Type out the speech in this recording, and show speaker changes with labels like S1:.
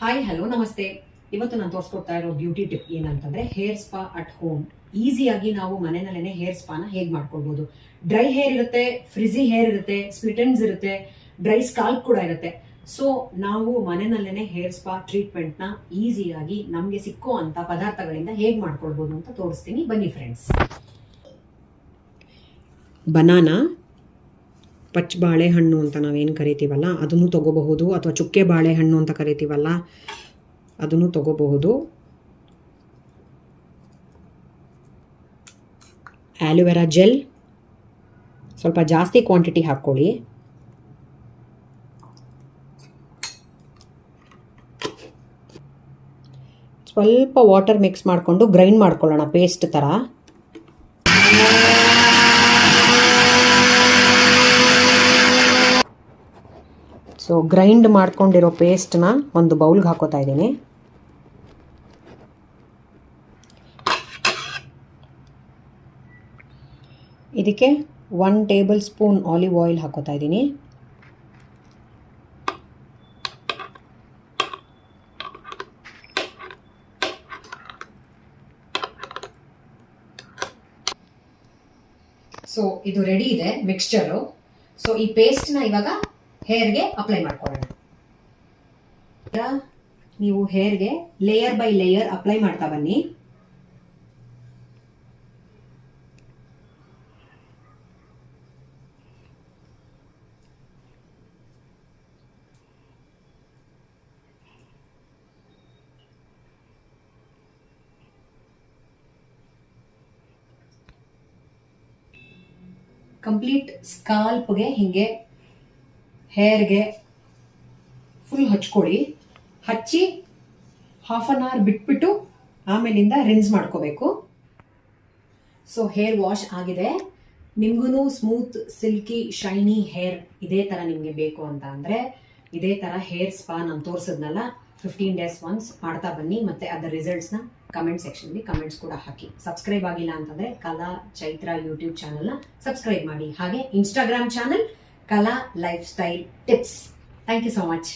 S1: Hi hello ನಮಸ್ತೆ. ಇವತ್ತು ನಾನು ತೋರಿಸ್ಕೊಡ್ತಾ ಇರೋ ಬ್ಯೂಟಿ ಟಿಪ್ ಏನಂತಂದ್ರೆ ಹೇರ್ ಸ್ಪಾ ಅಟ್ ಹೋಮ್. ಈಸಿಯಾಗಿ ನಾವು ಮನೆಯಲ್ಲೇ ಹೇರ್ ಸ್ಪಾನ ಹೇಗೆ ಮಾಡ್ಕೊಳ್ಬಹುದು. ಡ್ರೈ ಹೇರ್ ಇರುತ್ತೆ, ಫ್ರಿಜಿ ಹೇರ್ ಇರುತ್ತೆ, ಸ್ಪ್ಲಿಟ್ ಎಂಡ್ಸ್ ಇರುತ್ತೆ, ಡ್ರೈ ಸ್ಕಾಲ್ಪ್ ಕೂಡ ಇರುತ್ತೆ. ಸೊ ನಾವು ಮನೆಯಲ್ಲೇ ಹೇರ್ ಸ್ಪಾ ಟ್ರೀಟ್ಮೆಂಟ್ ನ ಈಸಿಯಾಗಿ ನಮಗೆ ಸಿಕ್ಕೋ ಅಂತ ಪದಾರ್ಥಗಳಿಂದ ಹೇಗೆ ಮಾಡ್ಕೊಳ್ಬಹುದು ಅಂತ ತೋರಿಸ್ತೀನಿ. ಬನ್ನಿ ಫ್ರೆಂಡ್ಸ್. ಬನಾನಾ, ಪಚ್ಚ ಬಾಳೆಹಣ್ಣು ಅಂತ ನಾವೇನು ಕರಿತೀವಲ್ಲ ಅದನ್ನು ತೊಗೋಬಹುದು, ಅಥವಾ ಚುಕ್ಕೆ ಬಾಳೆಹಣ್ಣು ಅಂತ ಕರಿತೀವಲ್ಲ ಅದನ್ನು ತೊಗೋಬಹುದು. ಆ್ಯಲೋವೆರಾ ಜೆಲ್ ಸ್ವಲ್ಪ ಜಾಸ್ತಿ ಕ್ವಾಂಟಿಟಿ ಹಾಕ್ಕೊಳ್ಳಿ. ಸ್ವಲ್ಪ ವಾಟರ್ ಮಿಕ್ಸ್ ಮಾಡಿಕೊಂಡು ಗ್ರೈಂಡ್ ಮಾಡ್ಕೊಳ್ಳೋಣ ಪೇಸ್ಟ್ ಥರ. ಸೊ ಗ್ರೈಂಡ್ ಮಾಡ್ಕೊಂಡಿರೋ ಪೇಸ್ಟ್ನ ಒಂದು ಬೌಲ್ಗೆ ಹಾಕೋತಾ ಇದ್ದೀನಿ. ಇದಕ್ಕೆ 1 ಟೇಬಲ್ ಸ್ಪೂನ್ ಆಲಿವ್ ಆಯಿಲ್ ಹಾಕೋತಾ ಇದ್ದೀನಿ. ಸೊ ಇದು ರೆಡಿ ಇದೆ ಮಿಕ್ಸ್ಚರು. ಸೊ ಈ ಪೇಸ್ಟ್ನ ಇವಾಗ ಹೇರ್ಗೆ ಅಪ್ಲೈ ಮಾಡ್ಕೊಳ್ಳೋಣ. ನೀವು ಹೇರ್ಗೆ ಲೇಯರ್ ಬೈ ಲೇಯರ್ ಅಪ್ಲೈ ಮಾಡ್ತಾ ಬನ್ನಿ. ಕಂಪ್ಲೀಟ್ ಸ್ಕಾಲ್ಪ್ಗೆ ಹಿಂಗೆ ಹೇರ್ಗೆ ಫುಲ್ ಹಚ್ಕೊಳ್ಳಿ. ಹಚ್ಚಿ ಹಾಫ್ ಅನ್ ಅವರ್ ಬಿಟ್ಬಿಟ್ಟು ಆಮೇಲಿಂದ ರಿನ್ಸ್ ಮಾಡ್ಕೋಬೇಕು. ಸೊ ಹೇರ್ ವಾಶ್ ಆಗಿದೆ. ನಿಮ್ಗೂ ಸ್ಮೂತ್ ಸಿಲ್ಕಿ ಶೈನಿ ಹೇರ್ ಇದೇ ಥರ ನಿಮಗೆ ಬೇಕು ಅಂತ ಅಂದರೆ ಇದೇ ಥರ ಹೇರ್ ಸ್ಪಾ ನಾನು ತೋರಿಸಿದ್ನಲ್ಲ 15 days ಒನ್ಸ್ ಮಾಡ್ತಾ ಬನ್ನಿ. ಮತ್ತು ಅದರ ರಿಸಲ್ಟ್ಸ್ನ ಕಮೆಂಟ್ ಸೆಕ್ಷನ್ಲಿ ಕಮೆಂಟ್ಸ್ ಕೂಡ ಹಾಕಿ. ಸಬ್ಸ್ಕ್ರೈಬ್ ಆಗಿಲ್ಲ ಅಂತಂದರೆ ಕಲಾ ಚೈತ್ರ ಯೂಟ್ಯೂಬ್ ಚಾನಲ್ನ ಸಬ್ಸ್ಕ್ರೈಬ್ ಮಾಡಿ. ಹಾಗೆ ಇನ್ಸ್ಟಾಗ್ರಾಮ್ ಚಾನಲ್ ಕಲಾ life style tips. Thank you so much.